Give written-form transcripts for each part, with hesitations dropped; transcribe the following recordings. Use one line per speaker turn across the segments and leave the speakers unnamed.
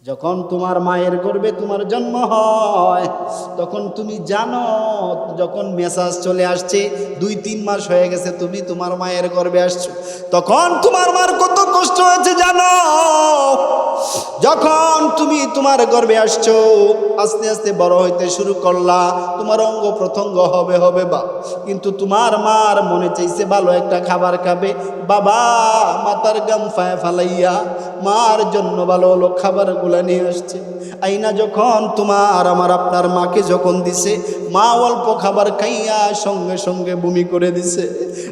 যখন তোমার মায়ের গর্ভে তোমার জন্ম হয় তখন তুমি জানো, যখন মেসাজ চলে আসছে 2-3 মাস হয়ে গেছে তুমি তোমার মায়ের গর্ভে আসছো, তখন তোমার মার কত কষ্ট হয়েছে জানো। যখন তুমি তোমার গর্ভে আসছো, আস্তে আস্তে বড় হইতে শুরু করলা, তোমার অঙ্গ প্রত্যঙ্গ হবে হবে বা, কিন্তু তোমার মার মনে চাইছে ভালো একটা খাবার খাবে, বাবা মাথার গাম ফায় ফালাইয়া মার জন্য ভালো ভালো খাবারগুলা নিয়ে আসছে। আইনা যখন তোমার আমার আপনার মাকে যখন দিছে, মা অল্প খাবার খাইয়া সঙ্গে সঙ্গে বমি করে দিছে।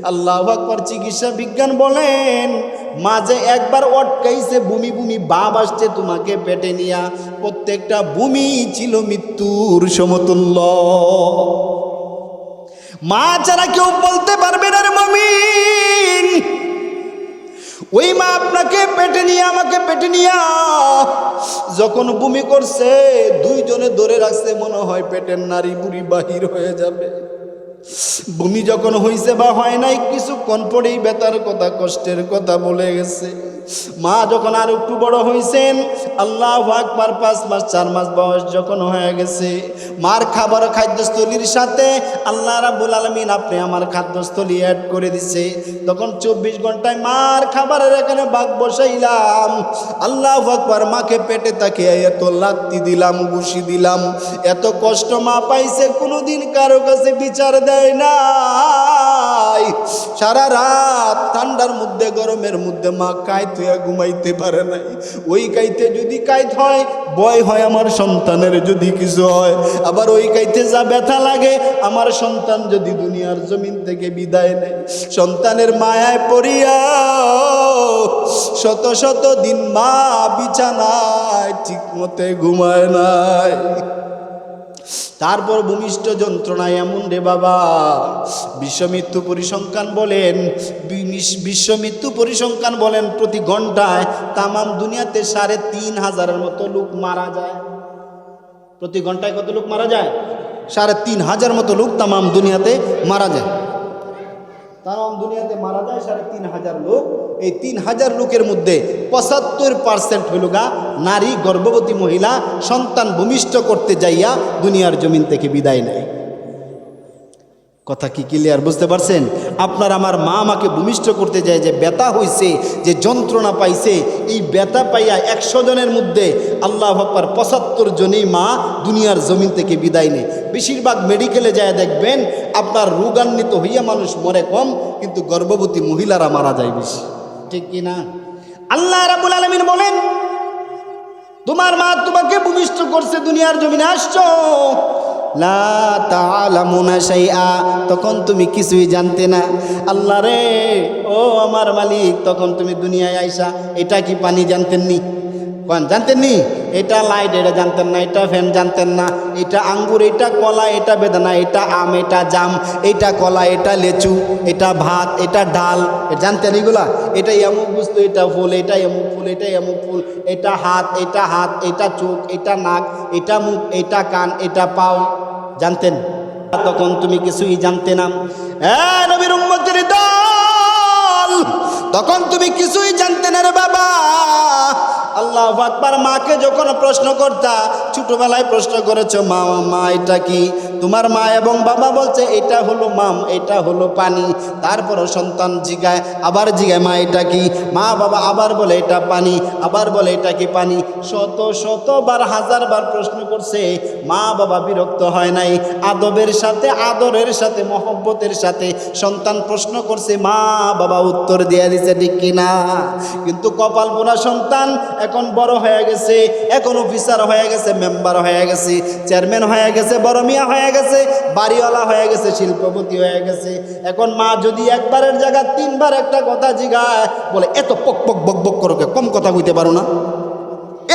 আল্লাহু আকবার। চিকিৎসা বিজ্ঞান বলেন, মাঝে একবার অটকাইছে বমি বমি ভাব আসছে তোমাকে পেটে নিয়া, প্রত্যেকটা বমি ছিল মৃত্যুর সমতুল্য। মা ছাড়া কেউ বলতে পারবে না রে মুমিন। ওই মা আপনাকে পেটে নিয়ে আমাকে পেটে নিয়া যখন বমি করছে, দুইজনে ধরে রাখছে, মনে হয় পেটের নারী বুড়ি বাহির হয়ে যাবে। বমি যখন হইছে বা হয় নাই, কিছুক্ষণ পরেই ব্যথার কথা কষ্টের কথা বলে গেছে। মা যখন আর একটু বড় হইছেন, আল্লাহু আকবার, 5 মাস 4 মাস বয়স যখন হয়ে গেছে, মার খাবার খাদ্যস্থলীর সাথে আল্লাহ রাব্বুল আলামিন আপনি আমার খাদ্যস্থলী অ্যাড করে দিছে। তখন 24 ঘন্টায় মার খাবারের এখানে ভাগ বসাইলাম। আল্লাহু আকবার। মাকে পেটে তাকিয়ে এত লাত্তি দিলাম, ঘুষি দিলাম, এত কষ্ট মা পাইছে কোনোদিন কারো কাছে বিচার দেয় নাই। সারা রাত ঠান্ডার মধ্যে গরমের মধ্যে মা কাইত হইয়া ঘুমাইতে পারে নাই। ওই কাইতে যদি কাইত হয়, ভয় হয় আমার সন্তানের যদি কিছু হয়, আবার ওই কাইতে যা ব্যথা লাগে আমার সন্তান যদি দুনিয়ার জমিন থেকে বিদায় নেয়। সন্তানের মায়ায় পড়িয়া শত শত দিন মা বিছানায় ঠিক মতে ঘুমায় নাই। তারপর ভূমিষ্ঠ যন্ত্রণায় এমন রে বাবা, বিশ্ব মৃত্যু পরিসংখ্যান বলেন, বিশ্ব মৃত্যু পরিসংখ্যান বলেন, প্রতি ঘন্টায় তামাম দুনিয়াতে 3,500-এর মতো লোক মারা যায়। প্রতি ঘন্টায় কত লোক মারা যায়? 3,500 মতো লোক তামাম দুনিয়াতে মারা যায়। তামাম দুনিয়াতে মারা যায় 3,500 লোক। এই 3,000 লোকের মধ্যে 75% হইল গা নারী, গর্ভবতী মহিলা সন্তান ভূমিষ্ঠ করতে যাইয়া দুনিয়ার জমিন থেকে বিদায় নেয়। কথা কি ক্লিয়ার? বুঝতে পারছেন? আপনার আমার মা আমাকে ভূমিষ্ঠ করতে যায়, যে ব্যথা হইছে, যে যন্ত্রণা পাইছে, এই ব্যথা পাইয়া 100 জনের মধ্যে আল্লাহু আকবার 75 জনেই মা দুনিয়ার জমিন থেকে বিদায় নেয়। বেশিরভাগ মেডিকেলে যায় দেখবেন আপনার রোগান্বিত হইয়া মানুষ মরে কম, কিন্তু গর্ভবতী মহিলারা মারা যায় বেশি। ঠিক কি না? আল্লাহ রাব্বুল আলামিন বলেন, তোমার মা তোমাকে ভূমিষ্ঠ করছে, দুনিয়ার জমিনে আসছো, লা তা'লামুনা শাইআ, তখন তুমি কিছুই জানতে না। আল্লাহ রে, ও আমার মালিক, তখন তুমি দুনিয়ায় আইসা এটা কি পানি জানতেননি? জানতেন নি? এটা লাইট, এটা জানতেন না। এটা ফ্যান জানতেন না। এটা আঙ্গুর, এটা কলা, এটা বেদানা, এটা আম, এটা জাম, এটা কলা, এটা লেচু, এটা ভাত, এটা ডাল, জানতেন এগুলা? এটা এমুক বস্তু, এটা ফুল, এটা এমুক ফুল, এটা এমুক ফুল, এটা হাত, এটা হাত, এটা চোখ, এটা নাক, এটা মুখ, এটা কান, এটা পাও, জানতেন? তখন তুমি কিছুই জানতে না। নবীর উম্মতের দল, তখন তুমি কিছুই জানতে না রে বাবা। আল্লাহু আকবার। মাকে যখন প্রশ্ন করতা, ছোটবেলায় প্রশ্ন করেছো, মা মা এটা কি? তোমার মা এবং বাবা বলছে এটা হলো মাম, এটা হলো পানি। তারপরও সন্তান জিগায়, আবার জিগায় মা এটা কি? মা বাবা আবার বলে এটা পানি, আবার বলে এটা কি পানি। শত শতবার, 1000 বার প্রশ্ন করছে, মা বাবা বিরক্ত হয় নাই। আদবের সাথে, আদরের সাথে, মহব্বতের সাথে সন্তান প্রশ্ন করছে, মা বাবা উত্তর দিয়ে দিছে। ঠিক কিনা? কিন্তু কপাল পোড়া সন্তান এখন বড় হয়ে গেছে, এখন অফিসার হয়ে গেছে, মেম্বার হয়ে গেছে, চেয়ারম্যান হয়ে গেছে, বড় মিয়া হয়ে গেছে, বাড়িওয়ালা হয়ে গেছে, শিল্পপতি হয়ে গেছে। এখন মা যদি একবারের জায়গা 3 বার একটা কথা জিগায়, বলে এত পক পক বক বক করো, কম কথা কইতে পারো না?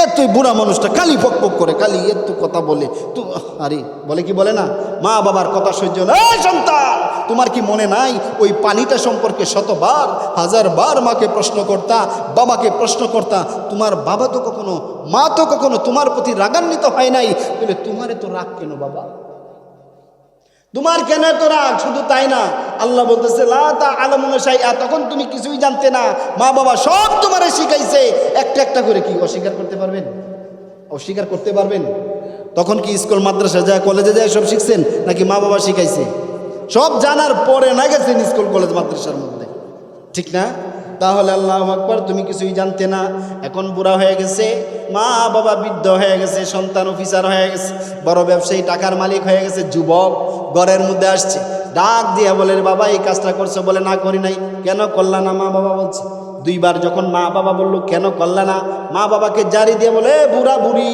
এতই বুড়া মানুষটা খালি পক পক করে, খালি এত কথা বলে। তো আরে বলে কি বলে না, মা বাবার কথা সহ্য না। সন্তান, তোমার কি মনে নাই ওই পানিটা সম্পর্কে 100 বার 1000 বার মাকে প্রশ্ন করতা, বাবাকে প্রশ্ন করতা? তোমার বাবা তো কখনো, মা তো কখনো তোমার প্রতি রাগান্বিত হয় নাই, বলে তোমারে তো রাগ কেন বাবা? তোমার কেন এত রাগ? শুধু তাই না, আল্লাহ বলতেছে লা তা'লামুনা শাইআ, তখন তুমি কিছুই জানতে না। মা বাবা সব তোমারে শিখাইছে, একটা একটা করে। কি অস্বীকার করতে পারবেন? অস্বীকার করতে পারবেন? তখন কি স্কুল মাদ্রাসা যায়, কলেজে যায় সব শিখছেন, নাকি মা বাবা শিখাইছে? সব জানার পরে না গেছেন স্কুল কলেজ মাদ্রাসার মধ্যে, ঠিক না? তাহলে আল্লাহু আকবার, তুমি কিছুই জানতে না। এখন বুড়া হয়ে গেছে, মা বাবা বৃদ্ধ হয়ে গেছে, সন্তান অফিসার হয়ে গেছে, বড় ব্যবসায়ী, টাকার মালিক হয়ে গেছে, যুবক ঘরের মধ্যে আসছে, ডাক দিয়া বলে, বাবা এই কাজটা করছো, বলে না করি নাই। কেন করলা না? মা বাবা বলছে। দুইবার যখন মা বাবা বললো কেন করলা না, মা বাবাকে জারি দিয়ে বলে, বুড়া বুড়ি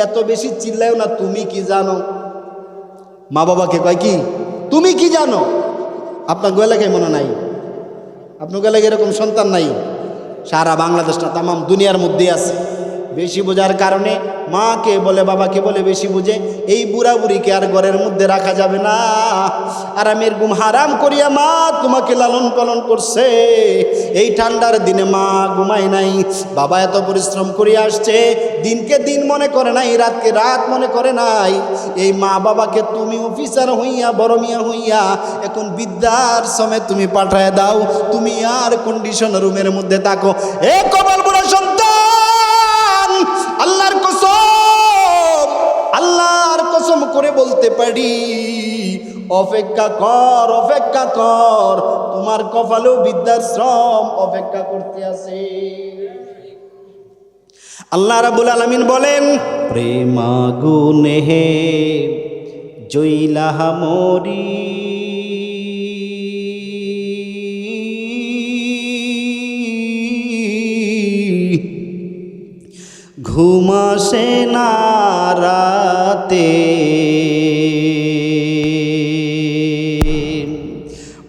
এত বেশি চিল্লায়ও না, তুমি কি জানো? মা বাবাকে কয় কি, তুমি কি জানো? আপনার এলাকায় মনে নাই? আপনার এলাকায় এরকম সন্তান নাই? সারা বাংলাদেশ না, তামাম দুনিয়ার মধ্যে আছে। বেশি বোঝার কারণে মাকে বলে, বাবাকে বলে বেশি বুঝে, এই বুড়া বুড়িকে আর ঘরের মধ্যে রাখা যাবে না। আরামের ঘুম হারাম করিয়া মা তোমাকে লালন পালন করছে। এই ঠান্ডার দিনে মা ঘুমায় নাই, বাবা এত পরিশ্রম করিয়া আসছে, দিনকে দিন মনে করে নাই, রাতকে রাত মনে করে নাই। এই মা বাবাকে তুমি অফিসার হইয়া, বড় মিয়া হইয়া এখন বৃদ্ধাশ্রমে তুমি পাঠায় দাও, তুমি আর কন্ডিশন রুমের মধ্যে থাকো। এ কপাল বুড়া সন্তান, আল্লাহর কসম, আল্লাহর কসম করে বলতে পারি, অপেক্ষা কর, অপেক্ষা কর, তোমার কপালেও বৃদ্ধাশ্রম অপেক্ষা করতে আছে। আল্লাহ রাব্বুল আলামিন বলেন, প্রেমাগুনে হে জইলাহা মরি, ঘুমাসে না রাতে,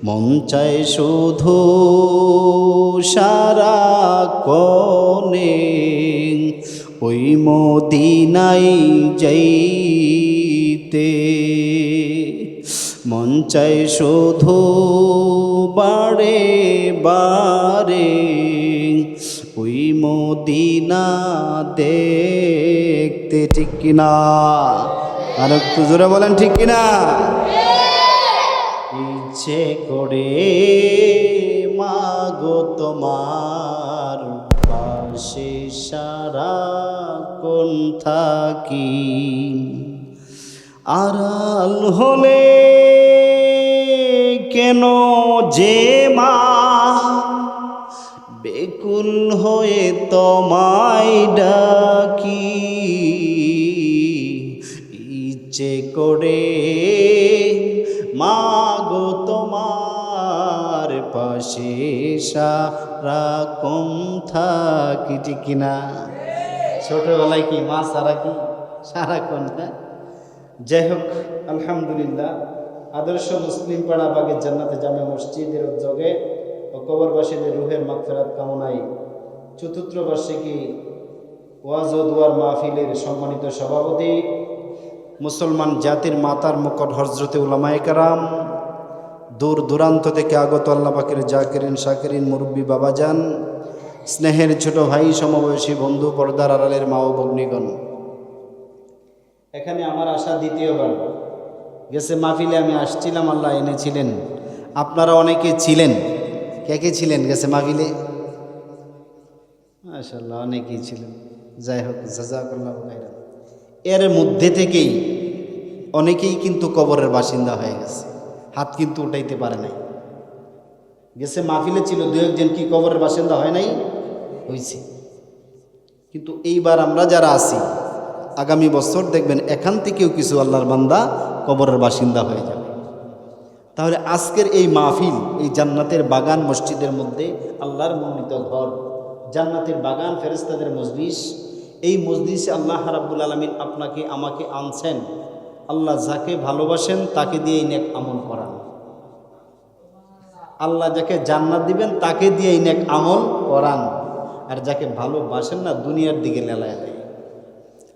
মন চায় শুধু সারাক্ষণে ওই মদিনায় যাইতে, মন চায় শুধু বারে বারে ওই মদিনা দেখতে, ঠিক কিনা? আর একটু জোরে বলেন, ঠিক কিনা? ইচ্ছে করে মাগো তোমার পাশে সারাক্ষণ থাকি, আড়াল হলে কেন যে মা বেকুল হয়ে তোমায় ডাকি, ইচ্ছে করে মাগো তোমার পাশে সারাক্ষণ থাকি, ঠিক কিনা? ছোটবেলায় কি মা সারা কি সারাক্ষণ? যাই হোক, আলহামদুলিল্লাহ, আদর্শ মুসলিম পাড়া বাগের জান্নাতে জামে মসজিদের উদ্যোগে ও কবরবাসীদের রুহের মাগফিরাত কামনায় চতুর্থ বার্ষিকী ওয়াজ ও দুয়ার মাহফিলের সম্মানিত সভাপতি, মুসলমান জাতির মাতার মুকুট হযরতে উলামায়ে কেরাম, দূর দূরান্ত থেকে আগত আল্লাহ পাকের জাকিরিন শাকিরিন মুরব্বী বাবাজান, স্নেহের ছোট ভাই, সমবয়সী বন্ধু, পর্দার আড়ালের মা ও ভগ্নীগণ, এখানে আমার আসা দ্বিতীয়বার। গেছে মাহফিলে আমি আসছিলাম, আল্লাহ এনেছিলেন, আপনারা অনেকে ছিলেন। কে কে ছিলেন গেছে মাহফিলে? মাশাআল্লাহ, অনেকেই ছিলেন। যাই হোক, জাযাকাল্লাহু খাইরান। এর মধ্যে থেকেই অনেকেই কিন্তু কবরের বাসিন্দা হয়ে গেছে, হাত কিন্তু উঠাইতে পারে নাই। গেছে মাহফিলে ছিল দু একজন, কি কবরের বাসিন্দা হয় নাই? হয়েছে। কিন্তু এইবার আমরা যারা আছি, আগামী বছর দেখবেন এখান থেকেও কিছু আল্লাহর বান্দা কবরের বাসিন্দা হয়ে যাবে। তাহলে আজকের এই মাহফিল, এই জান্নাতের বাগান মসজিদের মধ্যে, আল্লাহর মনোনীত ঘর, জান্নাতের বাগান, ফেরেশতাদের মজলিস, এই মজলিসে আল্লাহ রাব্বুল আলামিন আপনাকে আমাকে আনছেন। আল্লাহ যাকে ভালোবাসেন তাকে দিয়েই নেক আমল করান। আল্লাহ যাকে জান্নাত দিবেন তাকে দিয়েই নেক আমল করান। আর যাকে ভালোবাসেন না, দুনিয়ার দিকে লেলায় দেয়,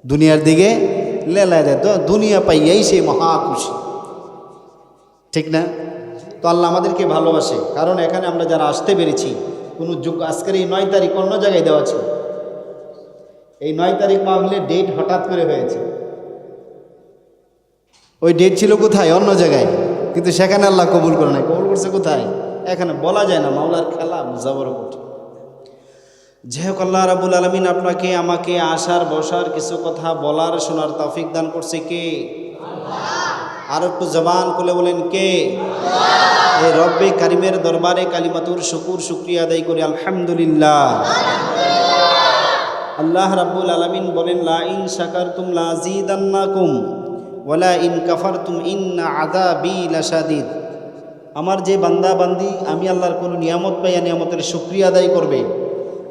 দুনিয়ার দিকে লেলায় দেয়, তো দুনিয়া পাইয়াই সে মহা খুশি, ঠিক না? তো আল্লাহ আমাদেরকে ভালোবাসে, কারণ এখানে আমরা যারা আসতে পেরেছি, কোনো যুগ, আজকের এই 9 তারিখ অন্য জায়গায় দেওয়া ছিল, এই 9 তারিখ মাহফিলের ডেট হঠাৎ করে হয়েছে। ওই ডেট ছিল কোথায়? অন্য জায়গায়, কিন্তু সেখানে আল্লাহ কবুল করে নাই। কবুল করছে কোথায়? এখানে বলা যায় না, মাওলার খেলা, বুঝা বড় কঠিন। যাই হোক, আল্লাহ রাব্বুল আলামিন আপনাকে আমাকে আসার বসার কিছু কথা বলার শোনার তৌফিক দান করছে কে? আর একটু জবান খুলে বলেন কে? এই রব্বে কারিমের দরবারে কালিমাতুর শুকরিয়া আদায় করি আলহামদুলিল্লাহ। আল্লাহ রাব্বুল আলামিন বলেন, লা ইন শাকারতুম লাযীদান্নাকুম ওয়ালা ইন কাফারতুম ইন্না আযাবি লাশাদীদ। আমার যে বান্দা বান্দি আমি আল্লাহর কোনো নিয়ামত পাইয়া নিয়ামতের শুকরিয়া আদায় করবে,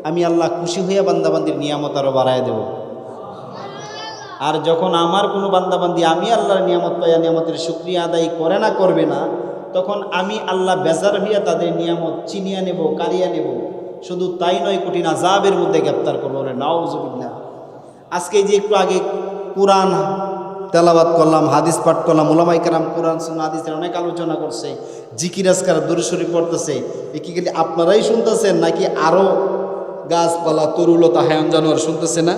আমি আল্লাহ খুশি হইয়া বান্দাবান্দির নিয়ামত আরও বাড়ায় দেব। আর যখন আমার কোনো বান্দাবান্দি আমি আল্লাহর নিয়ামত পাইয়া নিয়ামতের শুকরিয়া আদায় করে না, করবে না, তখন আমি আল্লাহ বেজার হইয়া তাদের নিয়ামত চিনিয়া নেব, কারিয়া নেব। শুধু তাই নয়, কঠিন আযাবের মধ্যে গ্রেপ্তার করবো। নাউযুবিল্লাহ। আজকে যে একটু আগে কোরআন তেলাওয়াত করলাম, হাদিস পাঠ করলাম, উলামায়ে কেরাম কোরআন সুন্নাহ হাদিসের অনেক আলোচনা করছে, জিকির আজকার দুরূদ শরীফ পড়তেছে। এ কি খালি আপনারাই শুনতেছেন নাকি আরও গাছপালা তরুলতা হায়ান জানোয়ার শুনতেছে না?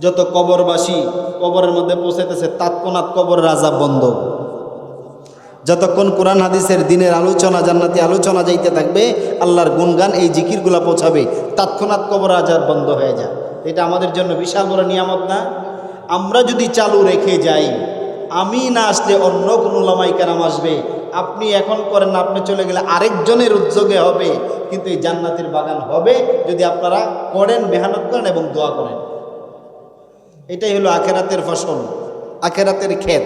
যত কবরবাসী কবরের মধ্যে পৌঁছাইতেছে, তৎক্ষণাৎ কবরের আযাব বন্ধ। যতক্ষণ কোরআন হাদিসের দিনের আলোচনা, জান্নাতি আলোচনা যাইতে থাকবে, আল্লাহর গুণগান এই জিকিরগুলা পৌঁছাবে, তৎক্ষণাৎ কবর আযাব বন্ধ হয়ে যায়। এটা আমাদের জন্য বিশাল বড় নিয়ামত না? আমরা যদি চালু রেখে যাই, আমি না আসলে অন্য কোনো উলামায়ে কেরাম আসবে, আপনি এখন করেন না, আপনি চলে গেলে আরেকজনের উদ্যোগে হবে, কিন্তু এই জান্নাতের বাগান হবে যদি আপনারা করেন, মেহনত করেন এবং দোয়া করেন। এটাই হলো আখেরাতের ফসল, আখেরাতের ক্ষেত।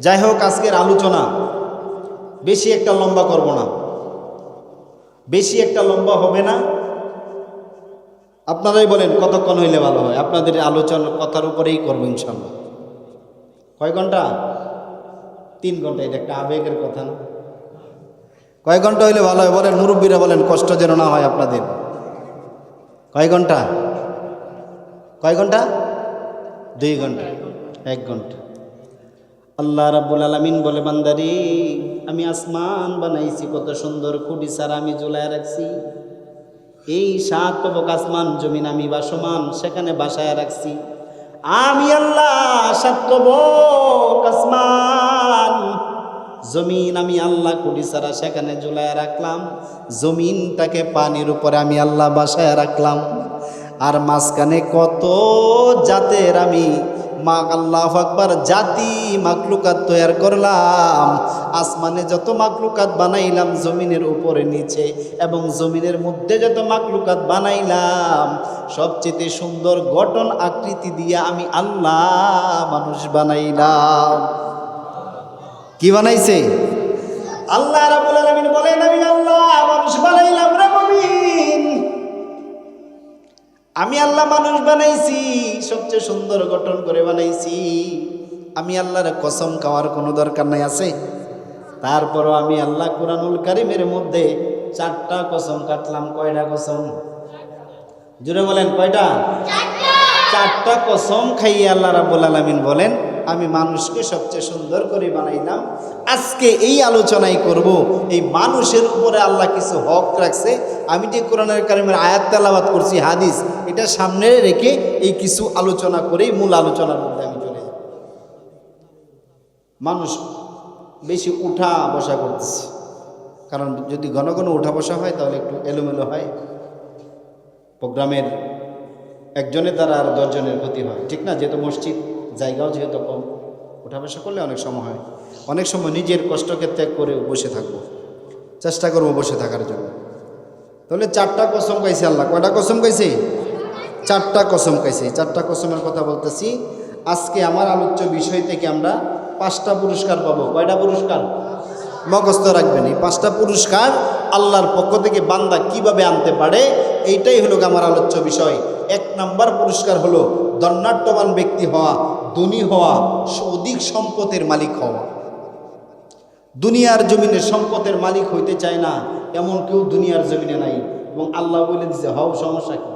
যাই হোক, আজকের আলোচনা বেশি একটা লম্বা করব না, বেশি একটা লম্বা হবে না। আপনারাই বলেন কতক্ষণ হইলে ভালো হয়? আপনাদের আলোচনা কথার উপরেই করবো ইনশাল্লাহ। কয় ঘন্টা? 3 ঘন্টা। এটা একটা আবেগের কথা না? কয় ঘন্টা হইলে ভালো হয় বলেন? মুরব্বীরা বলেন, কষ্ট যেন না হয় আপনাদের। কয় ঘন্টা? কয় ঘন্টা? 2 ঘন্টা, 1 ঘন্টা। আল্লাহ রাব্বুল আলামিন বলে, বান্দারে আমি আসমান বানাইছি কত সুন্দর, খুঁটি ছাড়া আমি ঝুলায় রাখছি। এই 7 তবক আসমান জমিন আমি বাসমান, সেখানে বাসায় রাখছি। আমি আল্লাহ 7 তবক আসমান জমিন আমি আল্লাহ খুঁটি ছাড়া সেখানে ঝুলায় রাখলাম। জমিনটাকে পানির উপরে আমি আল্লাহ বাসায় রাখলাম। আর মাঝখানে কত জাতের আমি আল্লাহু আকবার জাতি মাকলুকাত তৈরি করলাম। আসমানে যত মাকলুকাত বানাইলাম, জমিনের উপরে নিচে এবং জমিনের মধ্যে যত মাকলুকাত বানাইলাম, সবচেয়ে সুন্দর গঠন আকৃতি দিয়ে আমি আল্লাহ মানুষ বানাইলাম। কি বানাইছে? আল্লাহ রাব্বুল আলামিন বলেন, আমি আল্লাহ মানুষ বানাইলাম রে মুমিন। আমি আল্লাহ মানুষ বানাইছি, সবচেয়ে সুন্দর গঠন করে বানাইছি। আমি আল্লাহর কসম খাওয়ার কোনো দরকার নাই, আছে? তারপরও আমি আল্লাহ কুরআনুল কারীমের মধ্যে 4টা কসম কাটলাম। কয়টা কসম? জোরে বলেন, কয়টা? 4টা কসম খাইয়ে আল্লাহ রাব্বুল আলামিন বলেন, আমি মানুষকে সবচেয়ে সুন্দর করে বানাইলাম। আজকে এই আলোচনাই করব, এই মানুষের উপরে আল্লাহ কিছু হক রাখছে। আমি যে কোরআনের কারিমের আয়াত তেলাওয়াত করছি, হাদিস, এটা সামনে রেখে এই কিছু আলোচনা করেই মূল আলোচনার মধ্যে আমি চলে যাব। মানুষ বেশি উঠা বসা করতেছে, কারণ যদি ঘন ঘন উঠা বসা হয় তাহলে একটু এলোমেলো হয়, প্রোগ্রামের একজনের দ্বারা আর 10 জনের ক্ষতি হয়, ঠিক না? যেহেতু মসজিদ, জায়গাও যেহেতু কম, উঠা বসা করলে অনেক সময় হয়। অনেক সময় নিজের কষ্টকে ত্যাগ করে বসে থাকবো, চেষ্টা করবো বসে থাকার জন্য। তাহলে 4টা কসম খাইছে আল্লাহ। কয়টা কসম খাইছে? 4টা কসম খাইছে। 4টা কসমের কথা বলতেছি। আজকে আমার আলোচ্য বিষয় থেকে আমরা 5টা পুরস্কার পাবো। কয়টা পুরস্কার? মুখস্থ রাখবেন। এই 5টা পুরস্কার আল্লাহর পক্ষ থেকে বান্দা কিভাবে আনতে পারে, এইটাই হলো আমার আলোচ্য বিষয়। 1 নাম্বার পুরস্কার হলো ধন্যাঢ্যবান ব্যক্তি হওয়া, ধনী হওয়া, অধিক সম্পদের মালিক হওয়া। দুনিয়ার জমিনে সম্পদের মালিক হইতে চায় না এমন কেউ দুনিয়ার জমিনে নাই। এবং আল্লাহ বলে দিছে, হও, সমস্যা কি?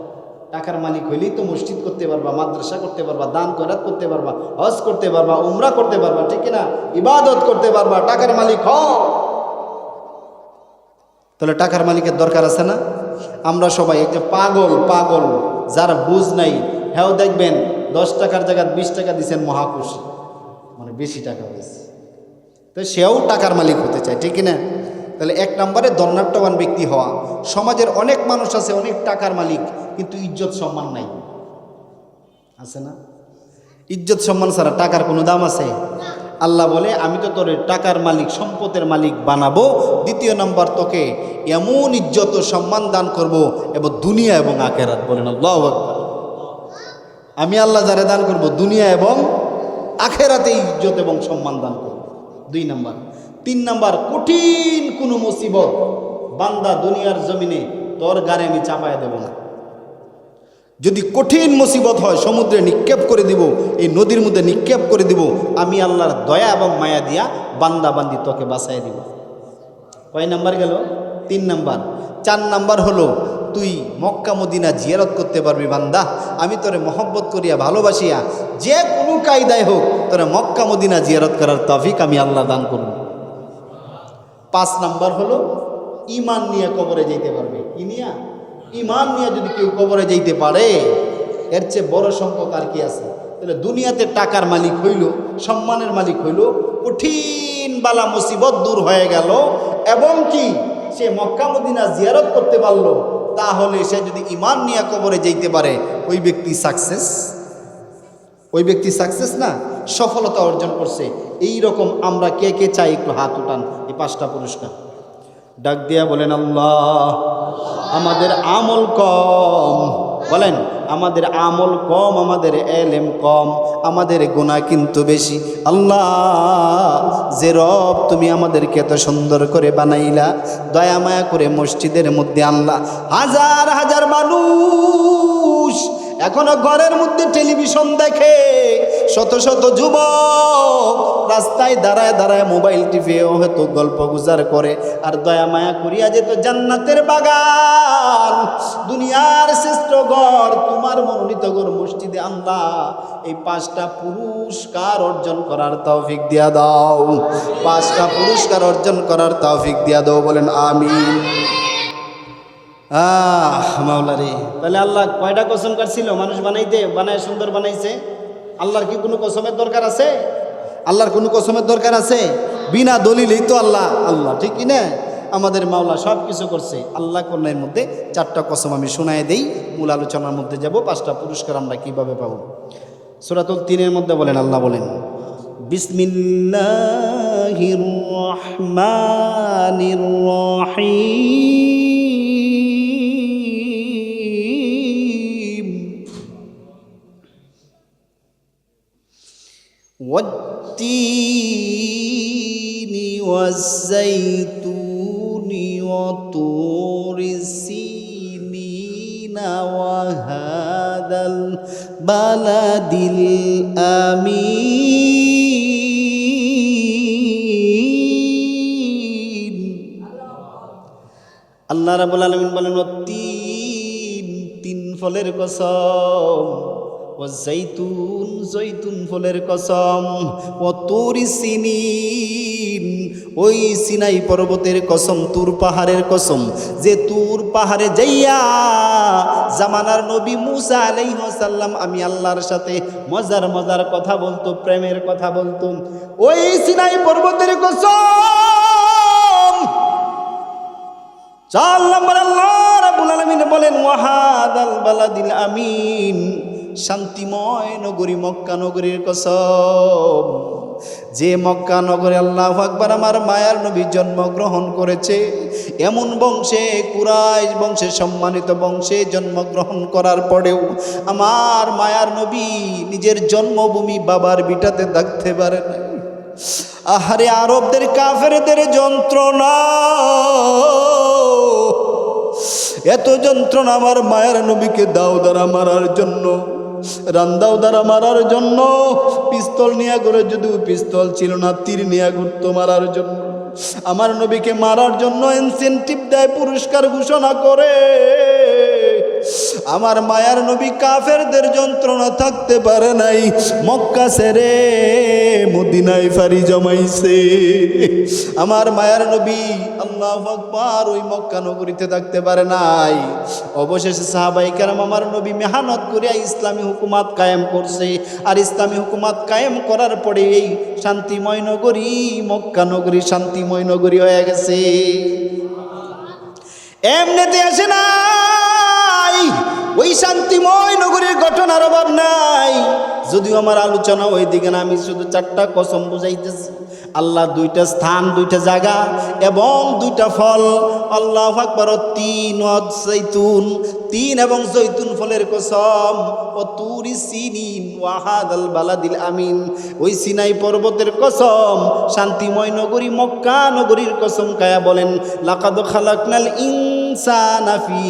টাকার মালিক হইলেই তো মসজিদ করতে পারবা, মাদ্রাসা করতে পারবা, দান খয়রাত করতে পারবা, হজ করতে পারবা, উমরা করতে পারবা, ঠিক না? ইবাদত করতে পারবা, টাকার মালিক হও। তাহলে টাকার মালিকের দরকার আছে না? আমরা সবাই একটা পাগল যারা বুঝ নাই, হ্যাঁ দেখবেন 10 টাকার জায়গায় 20 টাকা দিচ্ছেন, মহাখুশি, মানে বেশি টাকা হয়েছে, তো সেও টাকার মালিক হতে চায়, ঠিক না? তাহলে 1 নম্বরে ধনাঢ্যবান ব্যক্তি হওয়া। সমাজের অনেক মানুষ আছে, অনেক টাকার মালিক, কিন্তু ইজ্জত সম্মান নাই, আছে না? ইজ্জত সম্মান ছাড়া টাকার কোনো দাম আছে? আল্লাহ বলে আমি তো তোর টাকার মালিক, সম্পদের মালিক বানাবো। 2 নম্বর, তোকে এমন ইজ্জত ও সম্মান দান করব এবং দুনিয়া এবং আখিরাত। বলেন আল্লাহু আকবার। আমি আল্লাহ যারা দান করব দুনিয়া এবং আখিরাতে ইজ্জত এবং সম্মান দান করব। 2 নম্বর। 3 নম্বর, কঠিন কোনো মুসিবত বান্দা দুনিয়ার জমিনে তোর গায়ে আমি চাপায় দেব না। যদি কঠিন মুসিবত হয় সমুদ্রে নিক্ষেপ করে দিব, এই নদীর মধ্যে নিক্ষেপ করে দিব, আমি আল্লাহর দয়া এবং মায়া দিয়া বান্দা বান্দি তোকে বাঁচাই দিব। কয় নাম্বার গেল? 3 নাম্বার। 4 নাম্বার হলো তুই মক্কা মদিনা জিয়ারত করতে পারবি বান্দা। আমি তোরে মহব্বত করিয়া ভালোবাসিয়া যে কোনো কায়দায় হোক তোরে মক্কা মদিনা জিয়ারত করার তৌফিক আমি আল্লাহ দান করব। 5 নাম্বার হলো ঈমান নিয়ে কবরে যেতে পারবে। কি নিয়া? ঈমান নিয়ে যদি কেউ কবরে যাইতে পারে, এর চেয়ে বড় সংখ্যক আর কি আছে? তাহলে দুনিয়াতে টাকার মালিক হইল, সম্মানের মালিক হইল, কঠিন বালা মুসিবত দূর হয়ে গেল, এবং কি সে মক্কা মদিনা জিয়ারত করতে পারল, তাহলে সে যদি ঈমান নিয়ে কবরে যাইতে পারে, ওই ব্যক্তি সাকসেস। ওই ব্যক্তি সাকসেস না, সফলতা অর্জন করছে। এই রকম আমরা কে কে চাই? একটু হাত উঠান। এই 5টা পুরস্কার ডাক দিয়া বলেন আল্লাহ। আমাদের আমল কম, বলেন আমাদের আমল কম, আমাদের এলেম কম, আমাদের গুনাহ কিন্তু বেশি। আল্লাহ যে রব তুমি আমাদেরকে এত সুন্দর করে বানাইলা, দয়া মায়া করে মসজিদের মধ্যে আনলা, হাজার হাজার মানুষ এখনো ঘরের মধ্যে টেলিভিশন দেখে, শত শত যুবক রাস্তায় দাঁড়ায় দাঁড়ায় মোবাইল টিপেও হয়তো গল্প গুজার করে, আর দয়া মায়া করিয়া যেত জান্নাতের বাগান, দুনিয়ার শ্রেষ্ঠ ঘর, তোমার মনোনীত ঘর মসজিদে আল্লাহ। এই 5টা পুরস্কার অর্জন করার তৌফিক দিয়া দাও। 5টা পুরস্কার অর্জন করার তৌফিক দিয়া দাও। বলেন আমিন। মাওলা রে, তাহলে আল্লাহ কয়টা কসম কাটছিল মানুষ বানায় সুন্দর বানাইছে? আল্লাহর কি কোনো কসমের দরকার আছে? আল্লাহর কোনো কসমের দরকার আছে? বিনা দলিলেই তো আল্লাহ ঠিক কি না? আমাদের মাওলা সব কিছু করছে। আল্লাহ কন্যার মধ্যে 4টা কসম আমি শোনায় দেই, মূল আলোচনার মধ্যে যাব। 5টা পুরস্কার আমরা কিভাবে পাবো? সূরাতুল 3-এর মধ্যে বলেন, আল্লাহ বলেন বিসমিল্লাহির রহমানির রহিম ওয়াত-তিনি ওয়াজ-যাইতুনি ওয়া-তুরি সিনিনা ওয়া হাদাল বালাদিল আমিন। আল্লাহ রাব্বুল আলামিন বলেন তিন ফলের কসম, ওয়াজ-যাইতুন জৈতুন ফলের কসম, ওয়া-তুরি সিনিন ওই সিনাই পর্বতের কসম, তুর পাহাড়ের কসম, যে তুর পাহাড়ে যাইয়া জামানার নবী মুসা আলাইহিস সালাম আমি আল্লাহর সাথে মজার মজার কথা বলতো, প্রেমের কথা বলতো, ওই সিনাই পর্বতের কসম। 4 নম্বর আল্লাহ রাব্বুল আলামিন বলেন ওয়াহাদাল বালাদিল আমিন, শান্তিময় নগরী মক্কা নগরীর কসম, যে মক্কা নগরে আল্লাহু আকবার আমার মায়ার নবী জন্মগ্রহণ করেছে, এমন বংশে, কুরাইশ বংশে, সম্মানিত বংশে জন্মগ্রহণ করার পরেও আমার মায়ার নবী নিজের জন্মভূমি বাবার ভিটাতে থাকতে পারে না। আহারে আরবদের কাফেরদের যন্ত্রণা, এত যন্ত্রণা আমার মায়ের নবীকে দাও দ্বারা মারার জন্য, রান্দাও দ্বারা মারার জন্য, পিস্তল নিয়ে করে, যদিও পিস্তল ছিল না, তীর নিয়ে ঘুরতো মারার জন্য। আমার নবীকে মারার জন্য ইনসেন্টিভ দেয়, পুরস্কার ঘোষণা করে। আমার মায়ার নবী কাফেরদের যন্ত্রণা থাকতে পারে নাই, মক্কা ছেড়ে মদিনায় ফারি জমাইছে। আমার মায়ার নবী আল্লাহু আকবার ওই মক্কা নগরীতে থাকতে পারে নাই। অবশেষে সাহাবায়ে কেরাম আমার নবী মেহনত করে ইসলামী হুকুমত কায়েম করছে। আর ইসলামী হুকুমত কায়েম করার পরে এই শান্তিময় নগরী মক্কা নগরী শান্তিময় নগরী হয়ে গেছে। এমনিতে আসে নাই, ওই শান্তিময় নগরীর ঘটনার অভাব নাই। যদিও আমার আলোচনা ওই দিকে না, আমি শুধু 4টা কসম বুঝাইতেছি। আল্লাহ 2টা স্থান, 2টা জায়গা এবং 2টা ফল। আল্লাহু আকবার। 3 জৈতুন, 3 এবং জৈতুন ফলের কসম। ও তুরি সিনিন ওয়া হাদাল বালাদিল আমিন, ওই সিনাই পর্বতের কসম। শান্তিময় নগরী মক্কা নগরীর কসম কায়া বলেন, লাকাদ খালাকনাল ইনসানা ফি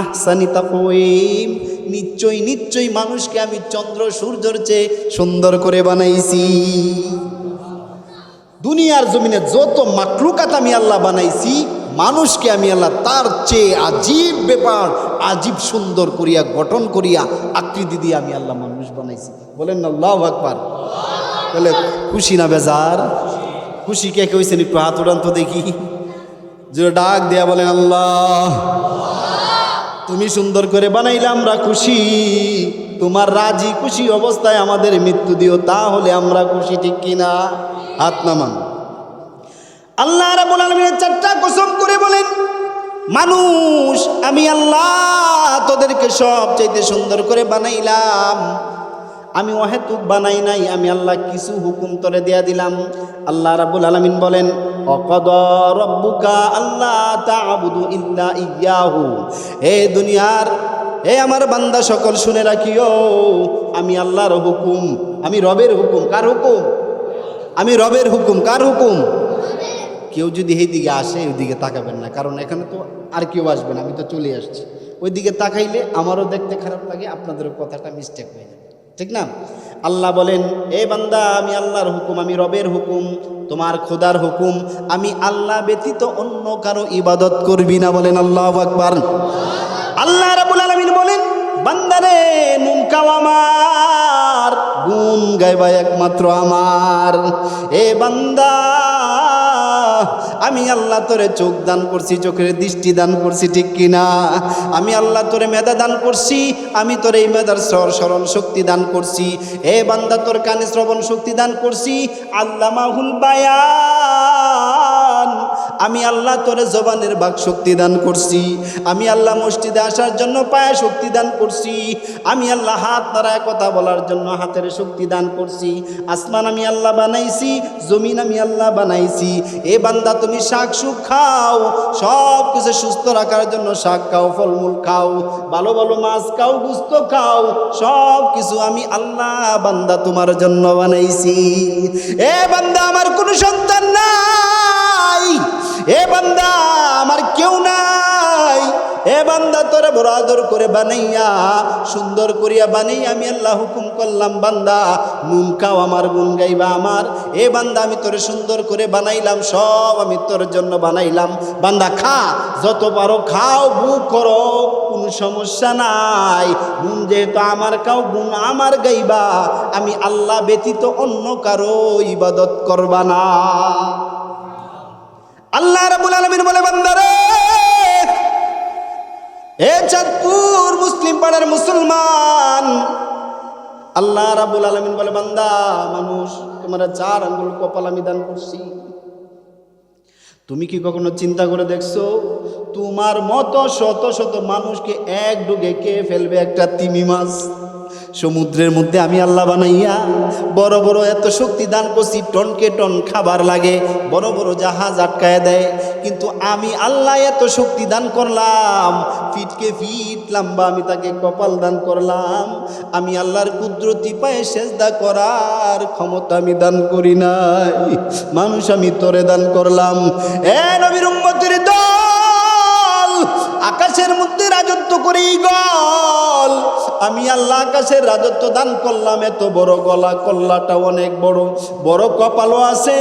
আহসানি তাকওয়িম, নিশ্চয়ই নিশ্চয়ই মানুষকে আমি চন্দ্র সূর্যের চেয়ে সুন্দর করে বানাইছি। দুনিয়ার জমিনে যত মাকলুকাত আমি আল্লাহ বানাইছি, মানুষকে আমি আল্লাহ তার চেয়ে আজীব ব্যাপার, আজীব সুন্দর করিয়া গঠন করিয়া আকৃতি দিয়ে আমি আল্লাহ মানুষ বানাইছি। বলেন না আল্লাহু আকবার। বলে খুশি না বেজার? খুশি কে কে হয়েছেন একটু হাত উড়ান তো দেখি। যে ডাক দেয়া বলেন আল্লাহ তুমি সুন্দর করে বানাইলে আমরা খুশি। তোমার রাজি খুশি অবস্থায় আমাদের মৃত্যু দিও, তাহলে আমরা খুশি, ঠিক কিনা? হাত নামান। আল্লাহ রাব্বুল আলামিন 4টা কসম করে বলেন, মানুষ আমি আল্লাহ তোদেরকে সবচাইতে সুন্দর করে বানাইলাম। আমি অহেতুক বানাই নাই, আমি আল্লাহ কিছু হুকুম তোরে দিয়া দিলাম। আল্লাহ রাব্বুল আলামিন বলেন, অকদা রব্বুকা আল্লাহ তা'বুদু ইল্লা ইয়্যাহু। হে দুনিয়ার হে আমার বান্দা সকল শুনে রাখিও, আমি আল্লাহর হুকুম, আমি রবের হুকুম। কার হুকুম? আমি রবের হুকুম। কার হুকুম? কেউ যদি এই দিকে আসে ওই দিকে তাকাবেন না, কারণ এখানে তো আর কেউ আসবে না, আমি তো চলে আসছি। ওই দিকে তাকাইলে আমারও দেখতে খারাপ লাগে, আপনাদেরও কথাটা মিস্টেক হয়ে যাবে, ঠিক না? আল্লাহ বলেন, এ বান্দা আমি আল্লাহর হুকুম, আমি রবের হুকুম, তোমার খোদার হুকুম, আমি আল্লাহ ব্যতীত অন্য কারো ইবাদত করবি না। বলেন আল্লাহু আকবার। আল্লাহ রাব্বুল আলামিন বলেন, বান্দারে নুন খাও আমার, গুণ গাইবা একমাত্র আমার। এ বান্দা আমি আল্লাহ তোরে চোখ দান করছি, চোখের দৃষ্টি দান করছি, ঠিক কিনা? আমি আল্লাহ তোরে মেধা দান করছি, আমি তোরে এই মেধার স্মরণ শক্তি দান করছি। এ বান্দা তোর কানে শ্রবণ শক্তি দান করছি, আল্লামাহুল বায়ান। আমি আল্লাহ তোরে জবানের বাক শক্তি দান করছি। আমি আল্লাহ মসজিদে আসার জন্য পায়ে শক্তি দান করছি। আমি আল্লাহ হাত নাড়ায় কথা বলার জন্য হাতের শক্তি দান করছি। আসমান আমি আল্লাহ বানাইছি, জমিন আমি আল্লাহ বানাইছি। এ বান্দা তুমি শাক সুখ খাও, সব কিছু সুস্থ রাখার জন্য শাক খাও, ফলমূল খাও, ভালো ভালো মাছ খাও, গোশত খাও, সব কিছু আমি আল্লাহ বান্দা তোমার জন্য বানাইছি। এ বান্দা আমার কোনো সন্তান নাই, এ বান্দা আমার কেউ নাই। এ বান্দা তোরে বড় আদর করে বানাইয়া সুন্দর করিয়া বানাইয়া আমি আল্লাহ হুকুম করলাম, বান্দা নুন খাও আমার, গুণ গাইবা আমার। এ বান্দা আমি তোরে সুন্দর করে বানাইলাম, সব আমি তোর জন্য বানাইলাম। বান্দা খা, যত পারো খাও, বুক করো, কোনো সমস্যা নাই। গুণ যেহেতু আমার খাও, গুণ আমার গাইবা, আমি আল্লাহ ব্যতীত অন্য কারো ইবাদত করবা না। আল্লাহ রাব্বুল আলামিন বলে, বান্দারে এ চাঁদপুর মুসলিম পাড়ার মুসলমান, আল্লাহ রাব্বুল আলামিন বলে, বান্দা মানুষ তোমার 4 আঙ্গুল কপাল আমি দান করছি। তুমি কি কখনো চিন্তা করে দেখছো তোমার মতো শত শত মানুষকে এক ডুবে কে ফেলবে একটা তিমি মাছ? সমুদ্রের মধ্যে আমি আল্লাহ বানাইয়া বড় বড় এত শক্তি দান করছি, টনকে টন খাবার লাগে, বড় বড় জাহাজ আটকায় দেয়। কিন্তু আমি আল্লাহ এত শক্তি দান করলাম, ফিটকে ফিট লম্বা আমি তাকে কপাল দান করলাম। আমি আল্লাহর কুদরতি পায়ে সেজদা করার ক্ষমতা আমি দান করি নাই। মানুষ আমি তোরে দান করলাম। এ নবীর উম্মতের দল, আকাশের মধ্যে রাজত্ব করেই গল। আমি আল্লাহ আকাশের রাজত্ব দান করলাম, এত বড় গলা, কল্লাটা অনেক বড়, বড় কপালও আছে,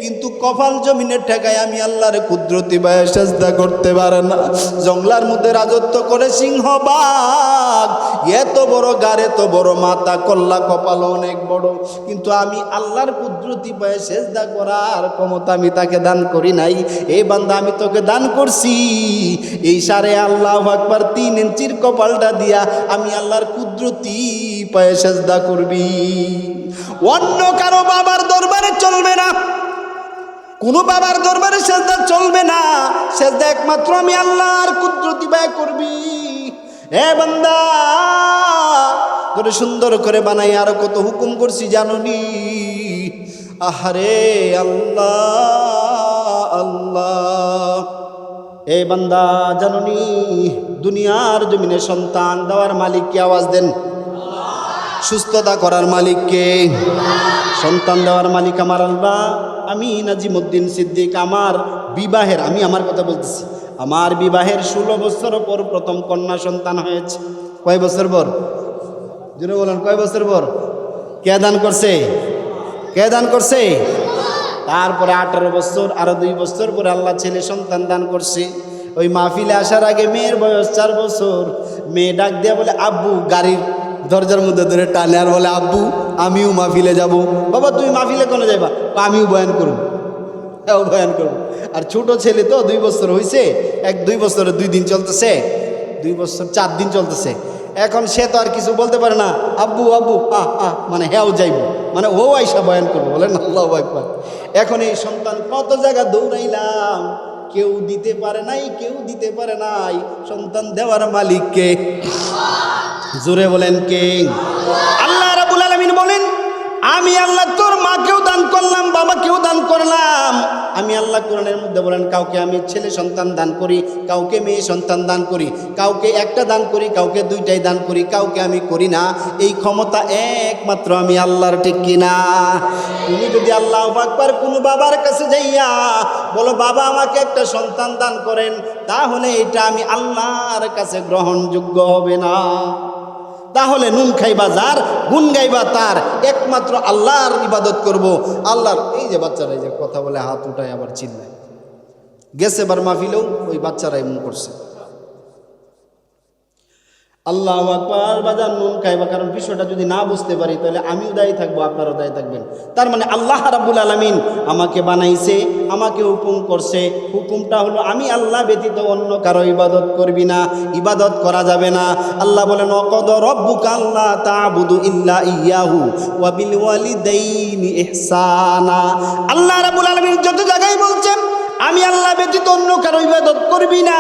কিন্তু কপাল জমিনের ঠেকায় আমি আল্লাহর কুদরতি ভাবে সেজদা করতে পারে না। জঙ্গলার মধ্যে রাজত্ব করে সিংহ বাঘ, এত বড় গাড়, এত বড় মাথা, কল্লা কপাল অনেক বড়, কিন্তু আমি আল্লাহর কুদরতি ভাবে সেজদা করার ক্ষমতা আমি তাকে দান করি নাই। এই বান্দা আমি তোকে দান করছি এই সারে আল্লাহু আকবার 3 ইঞ্চির কপালটা দিয়া আমি আল্লাহর কুদরতি পায়ে সেজদা করবি। অন্য কারো বাবার দরবারে চলবে না, কোনো বাবার দরবারে সেজদা চলবে না, সেজদা একমাত্র আমি আল্লাহর কুদরতি পায়ে করবি। হে বান্দা, তোরে সুন্দর করে বানাই আরো কত হুকুম করছি জাননি। আহারে আল্লাহ আল্লাহ। এ বান্দা জাননি দুনিয়ার জমিনে সন্তান দেওয়ার মালিককে? আওয়াজ দেন। সুস্থতা করার মালিককে? সন্তান দেওয়ার মালিক আমার আল্লাহ। আমি নাজিমুদ্দিন সিদ্দিক আমার বিবাহের, আমি আমার কথা বলতেছি, আমার বিবাহের 16 বছর পর প্রথম কন্যা সন্তান হয়েছে। কয় বছর পর? জোরে বলেন, কয় বছর পর? কে দান করছে? কে দান করছে? তারপরে 18 বছর, আরো 2 বছর পরে আল্লাহ ছেলে সন্তান দান করছে। ওই মাহফিলে আসার আগে মেয়ের বয়স 4 বছর। মেয়ে ডাক দিয়া বলে আব্বু, গাড়ির দরজার মধ্যে ধরে টানে আর বলে আব্বু আমিও মাহফিলে যাব। বাবা তুমি মাহফিলে কোনে যাইবা? আমিও বয়ান করব, হ্যাঁ বয়ান করব। আর ছোট ছেলে তো 2 বছর হয়েছে, 2 বছরে 2 দিন চলতেছে, 2 বছর 4 দিন চলতেছে। এখন সে তো আর কিছু বলতে পারে না, আব্বু আব্বু মানে হ্যাঁও যাইব, মানে ও আইসা বয়ান করবো, বলেন আল্লাহু আকবার। এখন এই সন্তান কত জায়গা দৌড়াইলাম, কেউ দিতে পারে নাই, কেউ দিতে পারে নাই। সন্তান দেওয়ার মালিককে? জোরে বলেন কে? আল্লাহ রাব্বুল আলামিন বলেন আমি আল্লাহ তোর মাকেও দান করলাম, বাবাকেও দান করলাম। আমি আল্লাহ কোরআনের মধ্যে বলেন কাউকে আমি ছেলে সন্তান দান করি, কাউকে মেয়ে সন্তান দান করি, কাউকে একটা দান করি, কাউকে 2টাই দান করি, কাউকে আমি করি না। এই ক্ষমতা একমাত্র আমি আল্লাহর, ঠিক কিনা? তুমি যদি আল্লাহু আকবার কোনো বাবার কাছে যাইয়া বলো বাবা আমাকে একটা সন্তান দান করেন, তাহলে এটা আমি আল্লাহর কাছে গ্রহণযোগ্য হবে না। তাহলে নুন খাইবা যার, গুণ গাইবা তার, একমাত্র আল্লাহর ইবাদত করব। আল্লাহর এই যে বাচ্চারা এই যে কথা বলে হাত উঠায় আবার চিল্লায়, গেছে বার মাহফিলেও ওই বাচ্চারা এমন করছে। আল্লাহু আকবার। বাজার নুন খাইবা, কারণ বিষয়টা যদি না বুঝতে পারি তাহলে আমিও দায়ী থাকবো, আপনারাও দায়ী থাকবেন। তার মানে আল্লাহ রাব্বুল আলামিন আমাকে বানাইছে, আমাকে হুকুম করছে। হুকুমটা হলো আমি আল্লাহ ব্যতীত অন্য কারো ইবাদত করবি না, ইবাদত করা যাবে না। আল্লাহ বলেন ওয়াকাদা রাব্বুকা আল্লা তা'বুদু ইল্লা ইয়্যাহু ওয়া বিল ওয়ালিদাইনি ইহসানা। আল্লাহ রাব্বুল আলামিন যত জায়গায় বলছেন আমি আল্লাহ ব্যতীত অন্য কারো ইবাদত করবি না,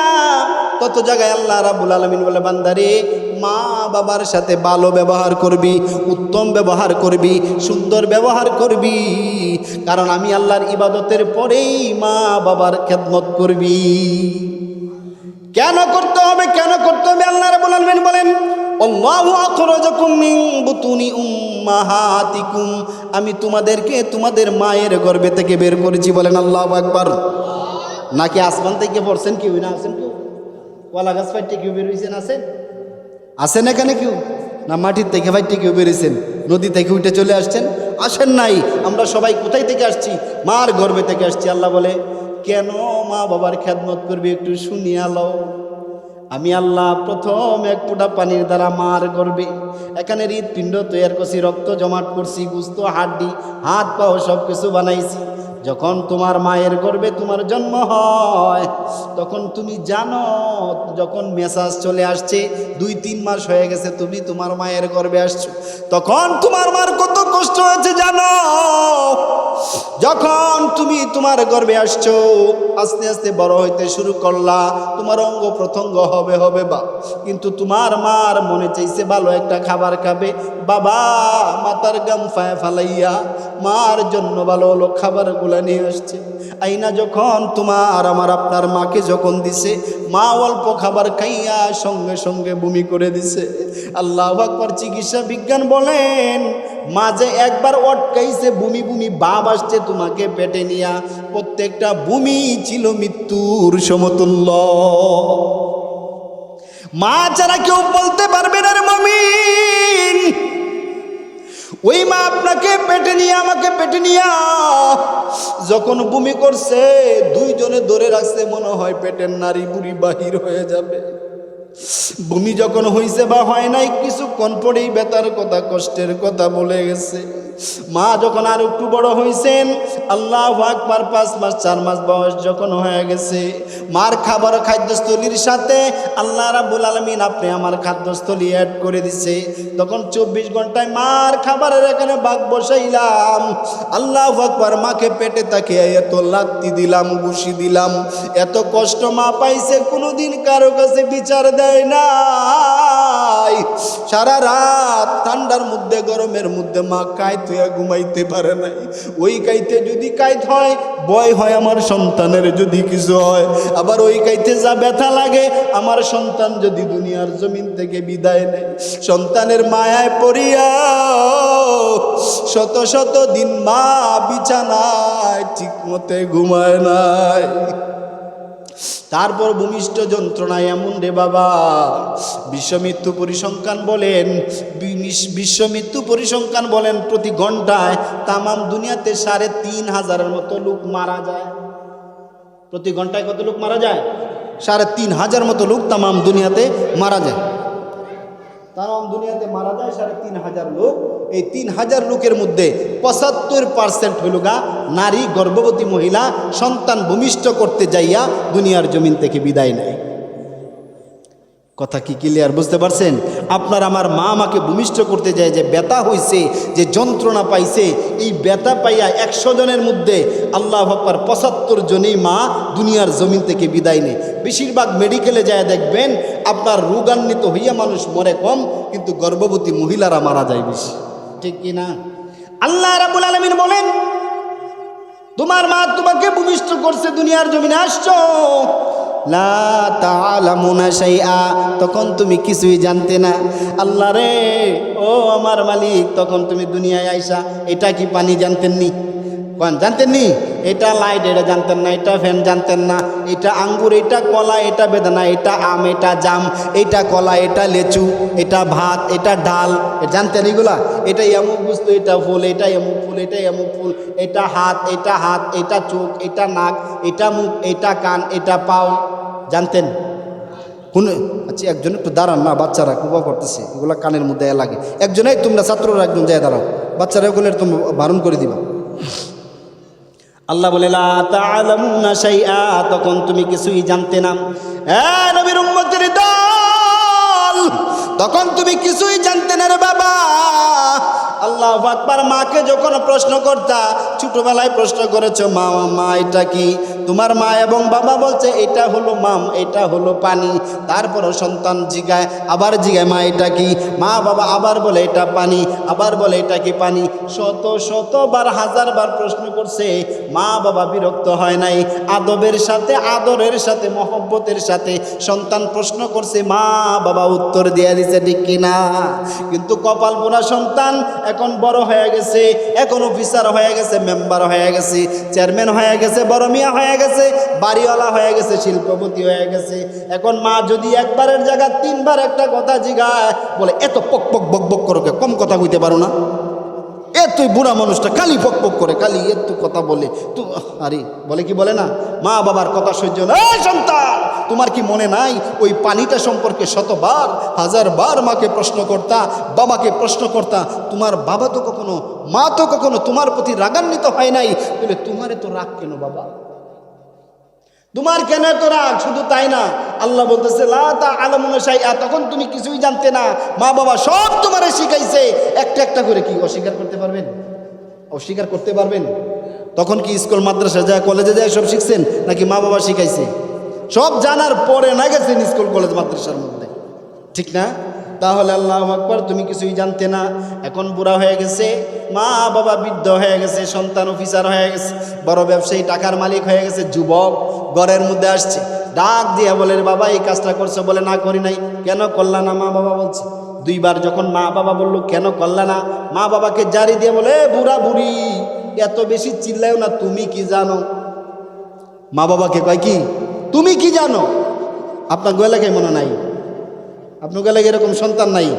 তত জায়গায় আল্লাহ রাব্বুল আলামিন বলে বান্দারে মা বাবার সাথে ভালো ব্যবহার করবি, উত্তম ব্যবহার করবি, সুন্দর ব্যবহার করবি। কারণ আমি আল্লাহর ইবাদতের পরেই মা বাবার খেদমত করবি। কেন করতে হবে? কেন করতে হবে? আল্লাহ রাব্বুল আলামিন বলেন আল্লাহু আখরাজাকুম মিন বুতুনি উম্মাহাতিকুম, আমি তোমাদেরকে তোমাদের মায়ের গর্ভে থেকে বের করেছি। বলেন আল্লাহু আকবার। নাকি আসমান থেকে পড়ছেন কেউ? না আছেন কেউ? কলা গাছ ফাইটে কেউ বের হয়েছেন? আছেন এখানে কেউ? না মাটির থেকে ফাইটে কেউ বেরিয়েছেন? নদী থেকে উঠে চলে আসছেন? আসেন নাই। আমরা সবাই কোথায় থেকে আসছি? মার গর্ভে থেকে আসছি। আল্লাহ বলে কেন মা বাবার খেদমত করবি? একটু শুনিয়া লও। আমি আল্লাহ প্রথম 1 ফোঁটা পানির দ্বারা মার গর্ভে এখানে হৃৎপিণ্ড তৈরি করছি, রক্ত জমাট করছি, গুস্ত হাড্ডি হাত পাও সব কিছু বানাইছি। যখন তোমার মায়ের গর্ভে তোমার জন্ম হয় তখন তুমি জানো, যখন মেসাজ চলে আসছে 2-3 মাস হয়ে গেছে তুমি তোমার মায়ের গর্ভে আসছো, তখন তোমার মার কত কষ্ট হয়েছে জানো। যখন তুমি তোমার গর্ভে আসছো আস্তে আস্তে বড় হইতে শুরু করলা, তোমার অঙ্গ প্রত্যঙ্গ হবে বা, কিন্তু তোমার মার মনে চাইছে ভালো একটা খাবার খাবে। বাবা মাতার গাম ফালাইয়া মার জন্য ভালো ভালো খাবারগুলো নিয়ে আসছে। আইনা যখন তোমার আমার আপনার মাকে যখন দিছে, মা অল্প খাবার খাইয়া সঙ্গে সঙ্গে বমি করে দিছে। আল্লাহু আকবার। চিকিৎসা বিজ্ঞান বলেন মাঝে একবার অটকাইছে, বমি বমি ভাব আসছে তোমাকে পেটে নিয়া, প্রত্যেকটা বমি ছিল মৃত্যুর সমতুল্য। মা ছাড়া কেউ বলতে পারবে না রে মুমিন, ওই মা আপনাকে পেটে নিয়ে আমাকে পেটে নিয়ে যখন বমি করছে, দুইজনে ধরে রাখছে, মনে হয় পেটের নারী বুড়ি বাহির হয়ে যাবে। বমি যখন হইছে বা হয় নাই, কিছুক্ষণ পরেই ব্যথার কথা, কষ্টের কথা বলে গেছে। মা যখন আর একটু বড় হয়েছেন, আল্লাহু আকবার, 5 মাস 4 মাস বয়স যখন হয়ে গেছে, মার খাবার খাদ্যস্থলীর সাথে আল্লাহ রাব্বুল আলামিন আপনি আমার খাদ্যস্থলী অ্যাড করে দিছে। তখন 24 ঘন্টায় মার খাবারের এখানে ভাগ বসাইলাম। আল্লাহু আকবার, মাকে পেটে তাকে এত লাত্তি দিলাম, ঘুষি দিলাম, এত কষ্ট মা পাইছে, কোনোদিন কারো কাছে বিচার দেয় নাই। সারা রাত ঠান্ডার মধ্যে গরমের মধ্যে মা কাইতে ঘুমাইতে পারে নাই। ওই কাইতে যদি কাইত হয়, ভয় হয় আমার সন্তানের যদি কিছু হয়। আবার ওই কাইতে যা ব্যথা লাগে, আমার সন্তান যদি দুনিয়ার জমিন থেকে বিদায় নেয়। সন্তানের মায়ায় পড়িয়া শত শত দিন মা বিছানায় ঠিক মতে ঘুমায় নাই। তারপর ভূমিষ্ঠ যন্ত্রণায় এমন রে বাবা, বিশ্বমৃত্যু পরিসংখ্যান বলেন, বিশ্বমৃত্যু পরিসংখ্যান বলেন, প্রতি ঘন্টায় তামাম দুনিয়াতে 3,500-এর মতো লোক মারা যায়। প্রতি ঘন্টায় কত লোক মারা যায়? 3,500 মতো লোক তামাম দুনিয়াতে মারা যায়। তামাম দুনিয়াতে মারা যায় 3,500 লোক। এই 3,000 লোকের মধ্যে 75% হইল গা নারী, গর্ভবতী মহিলা, সন্তান ভূমিষ্ঠ করতে যাইয়া দুনিয়ার জমিন থেকে বিদায় নেয়। কথা কি ক্লিয়ার বুঝতে পারছেন? আপনার আমার মা আমাকে ভূমিষ্ঠ করতে যায়, যে ব্যথা হইছে, যে যন্ত্রণা পাইছে, এই ব্যথা পাইয়া 100 জনের মধ্যে আল্লাহু আকবার 75 জনই মা দুনিয়ার জমিন থেকে বিদায় নেয়। বেশিরভাগ মেডিকেলে যায় দেখবেন আপনার রোগান্বিত হইয়া মানুষ মরে কম, কিন্তু গর্ভবতী মহিলারা মারা যায় বেশি। ঠিক কি না? আল্লাহ রাব্বুল আলামিন বলেন, তোমার মা তোমাকে ভূমিষ্ঠ করছে, দুনিয়ার জমিনে আসছো, লা তাআলামুনা শাইআ, তখন তুমি কিছুই জানতে না। আল্লাহ রে, ও আমার মালিক, তখন তুমি দুনিয়ায় আইসা এটা কি পানি জানতেননি? জানতেননি? এটা লাইট, এটা জানতেন না। এটা ফ্যান জানতেন না। এটা আঙ্গুর, এটা কলা, এটা বেদানা, এটা আম, এটা জাম, এটা কলা, এটা লেচু, এটা ভাত, এটা ডাল, জানতেন এগুলা? এটা এমুক বস্তু, এটা ফুল, এটা এমুক ফুল, এটা এমুক ফুল, এটা হাত, এটা চোখ, এটা নাক, এটা মুখ, এটা কান, এটা পাও, জানতেন? কোন? আচ্ছা, একজন একটু দাঁড়ান না, বাচ্চারা কুবা করতেছে, এগুলো কানের মধ্যে লাগে। একজনেই তোমরা ছাত্ররা একজন যায় দাঁড়াও, বাচ্চারা ওগুলো তোমরা বারণ করে দিবা। আল্লাহ বলে, লা তাআলামুনা শাইআ, তখন তুমি কিছুই জানতে না। নবীর উম্মতের দল, তখন তুমি কিছুই জানতে না রে বাবা। আল্লাহু আকবার। মাকে যখন প্রশ্ন করতা, ছোটবেলায় প্রশ্ন করেছো, মা মা এটা কি? তোমার মা এবং বাবা বলছে এটা হলো মাম, এটা হলো পানি। তারপরও সন্তান জিগায়, আবার জিগায় মা এটা কি? মা বাবা আবার বলে এটা পানি, আবার বলে এটা কি পানি। শত শতবার, 1000 বার প্রশ্ন করছে, মা বাবা বিরক্ত হয় নাই। আদবের সাথে, আদরের সাথে, মহব্বতের সাথে সন্তান প্রশ্ন করছে, মা বাবা উত্তর দিয়ে দিছে, ঠিক কিনা? কিন্তু কপাল পোড়া সন্তান এখন বড় হয়ে গেছে, এখন অফিসার হয়ে গেছে, মেম্বার হয়ে গেছে, চেয়ারম্যান হয়ে গেছে, বড় মিয়া হয়ে গেছে, বাড়িওয়ালা হয়ে গেছে, শিল্পপতি হয়ে গেছে। এখন মা যদি একবারের জায়গা 3 বার একটা কথা জিগায়, বলে এত পক পক বক বক করো, কম কথা কইতে পারো না? এতই বুড়া মানুষটা খালি পক পক করে, খালি এত কথা বলে। তো আরে বলে কি বলে না, মা বাবার কথা সহ্য না। সন্তান, তোমার কি মনে নাই ওই পানিটা সম্পর্কে 100 বার, 1000 বার মাকে প্রশ্ন করতা, বাবাকে প্রশ্ন করতা? তোমার বাবা তো কখনো, মা তো কখনো তোমার প্রতি রাগান্বিত হয় নাই, বলে তোমারে তো রাগ কেন বাবা? তোমার কেন এত রাগ? শুধু তাই না, আল্লাহ বলতেছে, লা তাআলামুনা শাইআ, তখন তুমি কিছুই জানতে না। মা বাবা সব তোমারে শিখাইছে, একটা একটা করে। কি অস্বীকার করতে পারবেন? অস্বীকার করতে পারবেন? তখন কি স্কুল মাদ্রাসা যায়, কলেজে যায় সব শিখছেন, নাকি মা বাবা শিখাইছে? সব জানার পরে না গেছেন স্কুল কলেজ মাদ্রাসার মধ্যে, ঠিক না? তাহলে আল্লাহু আকবার, তুমি কিছুই জানতে না। এখন বুড়া হয়ে গেছে, মা বাবা বৃদ্ধ হয়ে গেছে, সন্তান অফিসার হয়ে গেছে, বড় ব্যবসায়ী, টাকার মালিক হয়ে গেছে, যুবক ঘরের মধ্যে আসছে, ডাক দিয়ে বলে, বাবা এই কাজটা করছো? বলে না করি নাই। কেন করলা না? মা বাবা বলছে। 2 বার যখন মা বাবা বললো কেন করলা না, মা বাবাকে জারি দিয়ে বলে, বুড়া বুড়ি এত বেশি চিল্লায়ও না, তুমি কি জানো? মা বাবাকে কয় কি, তুমি কি জানো? আপনার এলাকায় মনে নাই? আপনার এলাকায় এরকম সন্তান নাই?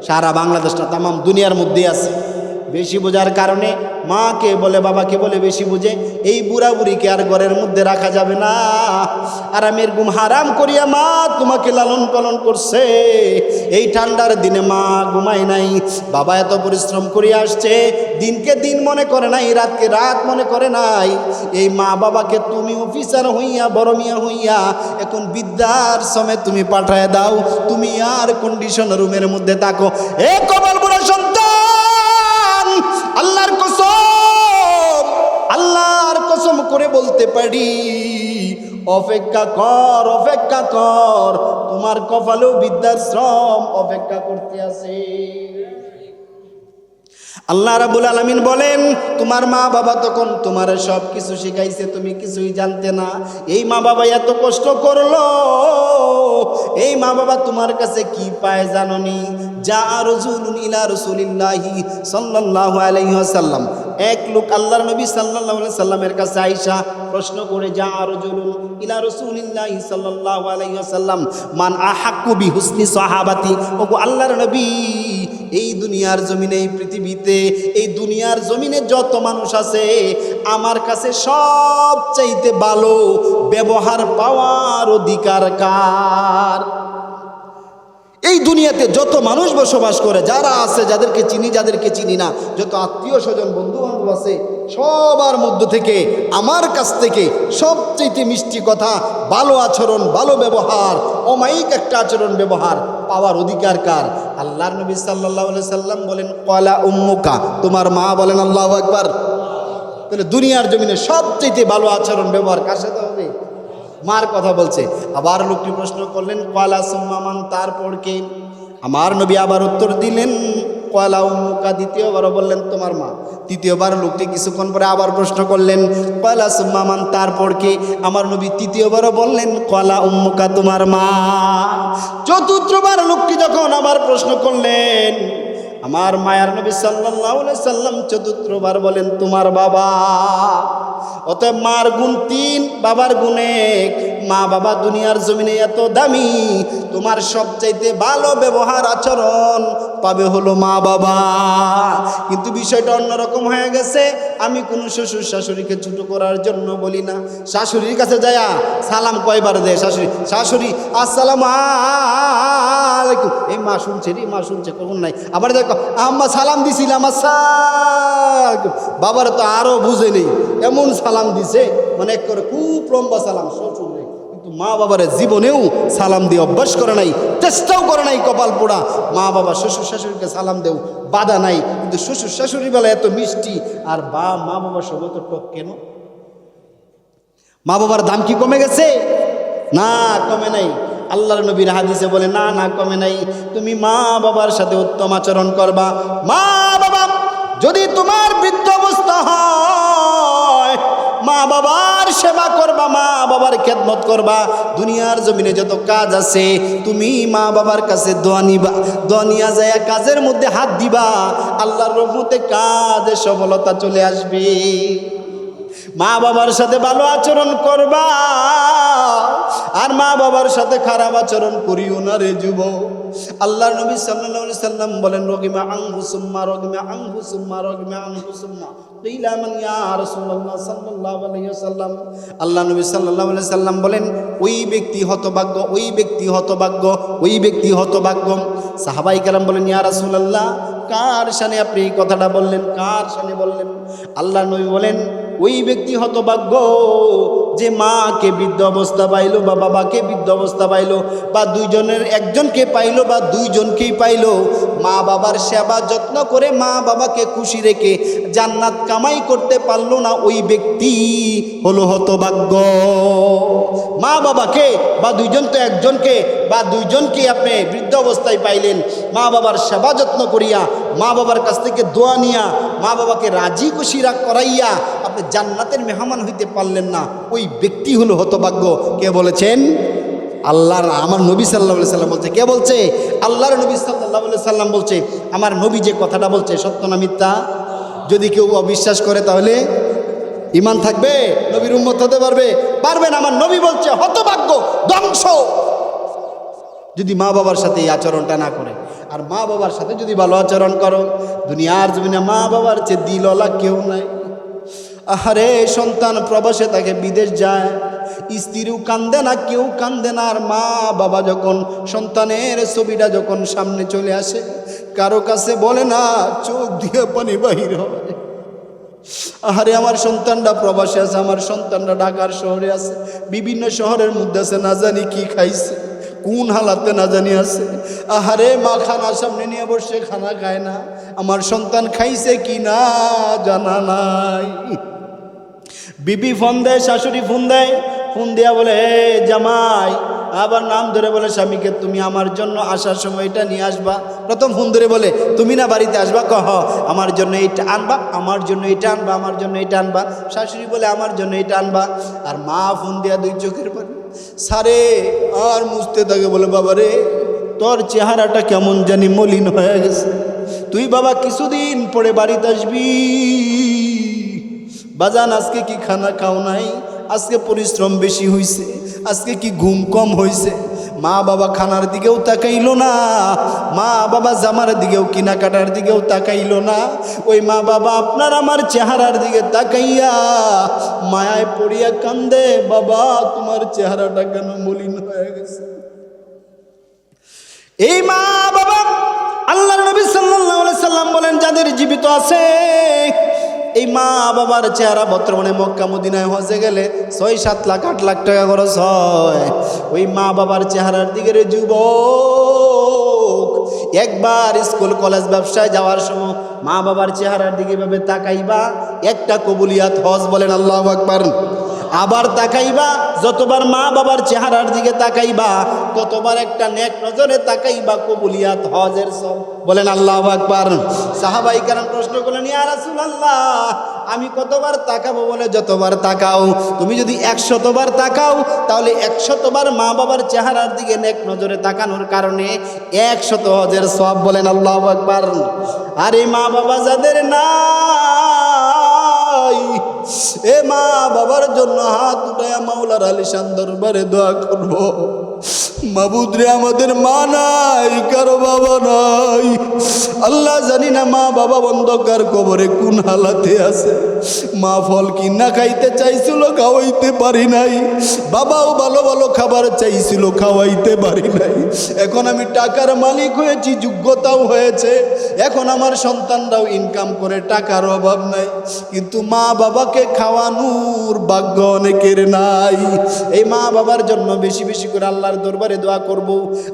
সারা বাংলাদেশটা, তামাম দুনিয়ার মধ্যে আছে। বেশি বোঝার কারণে মাকে বলে বাবাকে বলে বেশি বুঝে এই বুড়া বুড়িকে আর ঘরের মধ্যে রাখা যাবে না। আরামের ঘুম হারাম করিয়া মা তোমাকে লালন পালন করছে। এই ঠান্ডার দিনে মা ঘুমায় নাই, বাবা এত পরিশ্রম করিয়া আসছে, দিনকে দিন মনে করে নাই, রাতকে রাত মনে করে নাই। এই মা বাবাকে তুমি অফিসার হইয়া বড় মিয়া হইয়া এখন বৃদ্ধাশ্রমে তুমি পাঠায় দাও, তুমি আর কন্ডিশন রুমের মধ্যে থাকো। এ কপাল বুড়া সন্তান, আল্লাহর কসম, আল্লাহর কসম করে বলতে পারি, অপেক্ষা কর, অপেক্ষা কর, তোমার কপালেও বৃদ্ধাশ্রম অপেক্ষা করতে আছে। আল্লাহ রাব্বুল আলামিন বলেন, তোমার মা বাবা তখন তোমার সব কিছু শিখাইছে, তুমি কিছুই জানতে না। এই মা বাবা এত কষ্ট করলো, এই মা বাবা তোমার কাছে কি পায় জানোনি? যা রাসূলুন ইলা রাসূলিল্লাহি সাল্লাল্লাহু আলাইহি ওয়াসাল্লাম, এক লোক আল্লাহর নবী সাল্লাল্লাহু আলাইহি ওয়াসাল্লামের কাছে আয়েশা প্রশ্ন করে, যা রাসূলুন ইলা রাসূলিল্লাহি সাল্লাল্লাহু আলাইহি ওয়াসাল্লাম মান আহাক্কু বিহুসনি সাহাবাতি। ওগো আল্লাহর নবী, এই দুনিয়ার জমিনে, এই পৃথিবীতে, এই দুনিয়ার জমিনে যত মানুষ আছে, আমার কাছে সবচাইতে ভালো ব্যবহার পাওয়ার অধিকার কার? এই দুনিয়াতে যত মানুষ বসবাস করে, যারা আছে, যাদেরকে চিনি, যাদেরকে চিনি না, যত আত্মীয় স্বজন বন্ধু বান্ধব আছে, সবার মধ্য থেকে আমার কাছ থেকে সবচেয়ে মিষ্টি কথা, ভালো আচরণ, ভালো ব্যবহার, অমায়িক একটা আচরণ ব্যবহার পাওয়ার অধিকার কার? আল্লাহর নবী সাল্লাল্লাহু আলাইহি সাল্লাম বলেন, ক্বালা উম্মুকা, তোমার মা। বলেন আল্লাহু আকবার। তাহলে দুনিয়ার জমিনে সবচেয়ে ভালো আচরণ ব্যবহার কার সাথে হবে? মার কথা বলছে। আবার লোকটি প্রশ্ন করলেন, ক্বালা সুম্মা মান, তারপর কে? আমার নবী আবার উত্তর দিলেন, ক্বালা উম্মুকা, দ্বিতীয়বারও বললেন তোমার মা। তৃতীয়বার লোকটি কিছুক্ষণ পরে আবার প্রশ্ন করলেন, ক্বালা সুম্মা মান, তারপর কে? আমার নবী তৃতীয়বারও বললেন, ক্বালা উম্মুকা, তোমার মা। চতুর্থবার লোকটি যখন আবার প্রশ্ন করলেন, আমার মায়ার নবী সাল্লাল্লাহু আলাইহি সাল্লাম চতুর্থবার বলেন, তোমার বাবা। অতএব মার গুণ 3, বাবার গুণ 1। মা বাবা দুনিয়ার জমিনে এত দামি, তোমার সবচাইতে ভালো ব্যবহার আচরণ পাবে হলো মা বাবা। কিন্তু বিষয়টা অন্যরকম হয়ে গেছে। আমি কোনো শ্বশুর শাশুড়িকে ছোট করার জন্য বলি না। শাশুড়ির কাছে যায়া সালাম কয়বার দেয় শাশুড়ি? শাশুড়ি আসসালামু আলাইকুম, এই মা শুনছে রে, মা শুনছে, কখন নাই। আবার দেখো আম্মা সালাম দিছিলাম, আসসালাম। বাবার তো আরো বুঝে নেই, এমন সালাম দিছে, মানে এক করে খুব লম্বা সালাম শ্বশুর। কিন্তু মা বাবার জীবনেও সালাম দিয়ে অভ্যাস করে নাই, চেষ্টাও করে নাই। কপাল পোড়া মা বাবা শ্বশুর শাশুড়িকে সালাম দেও, বাধা নাই, কিন্তু শ্বশুর শাশুড়ির বেলা এত মিষ্টি, আর মা বাবার সব তো টক কেন? মা বাবার দাম কি কমে গেছে? না, কমে নাই। আল্লাহর নবীর হাদিসে বলে, না না, কমে নাই। তুমি মা বাবার সাথে উত্তম আচরণ করবা। মা বাবা যদি তোমার বৃদ্ধ অবস্থা হয়, মা বাবার সেবা করবা, মা বাবার খেদমত করবা। দুনিয়ার জমিনে যত কাজ আছে, তুমি মা বাবার কাছে দোয়া নিবা, দোয়া নিয়া যায় কাজের মধ্যে হাত দিবা, আল্লাহর রহমতে কাজে সফলতা চলে আসবে। মা বাবার সাথে ভালো আচরণ করবা, আর মা বাবার সাথে খারাপ আচরণ করিও না রে যুবক। আল্লাহর নবী সাল্লাল্লাহু আলাইহি সাল্লাম বলেন, রগিমা আনহু সুম্মা, রগিমা আনহু সুম্মা, রগিমা আনহু সুম্মা, কিলা মান ইয়া রাসূলুল্লাহ সাল্লাল্লাহু আলাইহি ওয়াসাল্লাম। আল্লাহ নবী সাল্লাল্লাহু আলাইহি সাল্লাম বলেন, ওই ব্যক্তি হতভাগ্য, ওই ব্যক্তি হতভাগ্য, ওই ব্যক্তি হতভাগ্য। সাহাবায়ে কেরাম বলেন, ইয়া রাসূলুল্লাহ, কার শানে আপনি এই কথাটা বললেন? কার শানে বললেন? আল্লাহ নবী বলেন, ওই ব্যক্তি হতভাগ্য যে মাকে বৃদ্ধ অবস্থা পাইল, বা বাবাকে বৃদ্ধ অবস্থা পাইল, বা দুইজনের একজনকে পাইল, বা দুইজনকেই পাইল, মা বাবার সেবা যত্ন করে মা বাবাকে খুশি রেখে জান্নাত কামাই করতে পারলো না, ওই ব্যক্তি হলো হতভাগ্য। মা বাবাকে বা দুইজন তো একজনকে বা দুইজনকে আপনি বৃদ্ধ অবস্থায় পাইলেন, মা বাবার সেবা যত্ন করিয়া, মা বাবার কাছ থেকে দোয়া নিয়া, মা বাবাকে রাজি খুশি করাইয়া আপনি জান্নাতের মেহমান হইতে পারলেন না, ওই ব্যক্তি হলো হতভাগ্য। কে বলেছেন? আল্লাহর, আমার নবী সাল্লাল্লাহু আলাইহি সাল্লাম বলছে। কে বলছে? আল্লাহর নবী সাল্লাল্লাহু আলাইহি সাল্লাম বলছে। আমার নবী যে কথাটা বলছে সত্য না মিথ্যা? যদি কেউ অবিশ্বাস করে তাহলে ঈমান থাকবে? নবীর উম্মত হতে পারবে? পারবে না। আমার নবী বলছে হতভাগ্য, ধ্বংস যদি মা বাবার সাথে এই আচরণটা না করে। আর মা বাবার সাথে যদি ভালো আচরণ করো, দুনিয়ার জমিনে মা বাবার চেয়ে দিলওয়ালা কেউ নাই। আহারে সন্তান প্রবাসে থাকে, বিদেশ যায়, স্ত্রীও কান্দে না, কেউ কান্দে না। আর মা বাবা যখন সন্তানের ছবিটা যখন সামনে চলে আসে, কারো কাছে বলে না, চোখ দিয়ে পানি বাহির হয়। আহারে আমার সন্তানটা প্রবাসে আছে, আমার সন্তানটা ঢাকার শহরে আছে, বিভিন্ন শহরের মধ্যে আছে, না জানি কি খাইছে, কোন হালাতে না জানি আছে। আহারে মা খানা সামনে নিয়ে বসে খানা খায় না, আমার সন্তান খাইছে কি না জানা নাই। বিবি ফোন দেয়, শাশুড়ি ফোন দেয়, ফোন দিয়া বলে হে জামাই, আবার নাম ধরে বলে স্বামীকে, তুমি আমার জন্য আসার সময় এটা নিয়ে আসবা। প্রথম ফোন ধরে বলে তুমি না বাড়িতে আসবা, কহ আমার জন্য এইটা আনবা, আমার জন্য এটা আনবা, আমার জন্য এটা আনবা। শাশুড়ি বলে আমার জন্য এটা আনবা। আর মা ফোন দেয়া দুই চোখের পানি সারে আর মুছতে থাকে, বলে বাবা রে তোর চেহারাটা কেমন জানি মলিন হয়ে গেছে, তুই বাবা কিছুদিন পরে বাড়িতে আসবি। বাজান আজকে কি খানা খাও নাই, আজকে পরিশ্রম বেশি হইছে, আজকে কি ঘুম কম হইছে। মা বাবা খানার দিকেও তাকাইলো না, মা বাবা জামার দিকেও কেনাকাটার দিকেও তাকাইলো না। ওই মা বাবা আপনার আমার চেহারার দিকে তাকাইয়া মায়ায় পড়িয়া কান্দে, বাবা তোমার চেহারাটা কেন মলিন হয়ে গেছে। এই মা বাবা আল্লাহর নবী সাল্লাল্লাহু আলাইহি সাল্লাম বলেন, যাদের জীবিত আছে এই মা বাবার চেহারা বর্তমানে মক্কা মদিনায় হজে গেলে 6-7 লাখ 8 লাখ টাকা খরচ হয়। ওই মা বাবার চেহারার দিকে রে যুবক, একবার স্কুল কলেজ ব্যবসায় যাওয়ার সময় মা বাবার চেহারার দিকে ভাবে তাকাইবা, একটা কবুলিয়াত হজ, বলেন আল্লাহু আকবার। আবার তাকাইবা, যতবার মা বাবার চেহারার দিকে তাকাইবা ততবার একটা নেক নজরে তাকাইবা, কবুলিয়াত হজের সব, বলেন আল্লাহু আকবার। সাহাবাই কেরাম প্রশ্ন করলেন, ইয়া রাসূলুল্লাহ আমি কতবার তাকাবো? বলে যতবার তাকাও। তুমি যদি 100 বার তাকাও তাহলে 100 বার মা বাবার চেহারার দিকে নেক নজরে তাকানোর কারণে 100 হজের সওয়াব, বলেন আল্লাহু আকবার। আর এই মা বাবা যাদের নাই, এ মা বাবার জন্য হাত উঠায়া মাওলার আলিশান দরবারে দোয়া করব, মাবুদ রে আমাদের মা নাই, কারো বাবা নাই। আল্লাহ জানি না মা বাবা অন্ধকার কবরে কোন হালাতে আছে। মা ফল কিনা খাইতে চাইছিল, খাওয়াইতে পারি নাই। বাবাও ভালো ভালো খাবার চাইছিল, খাওয়াইতে পারি নাই। এখন আমি টাকার মালিক হয়েছি, যোগ্যতাও হয়েছে, এখন আমার সন্তানরাও ইনকাম করে, টাকার অভাব নাই, কিন্তু মা বাবাকে খাওয়ানোর ভাগ্য অনেকের নাই। এই মা বাবার জন্য বেশি বেশি করে আল্লাহর দরবারে দোয়া করব।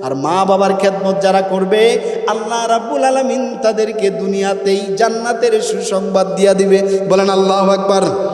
আর মা বাবার খেদমত যারা করবে আল্লাহ রাব্বুল আলামিন তাদেরকে দুনিয়াতেই জান্নাতের সুসংবাদ দিয়া দিবে, বলেন আল্লাহু আকবার।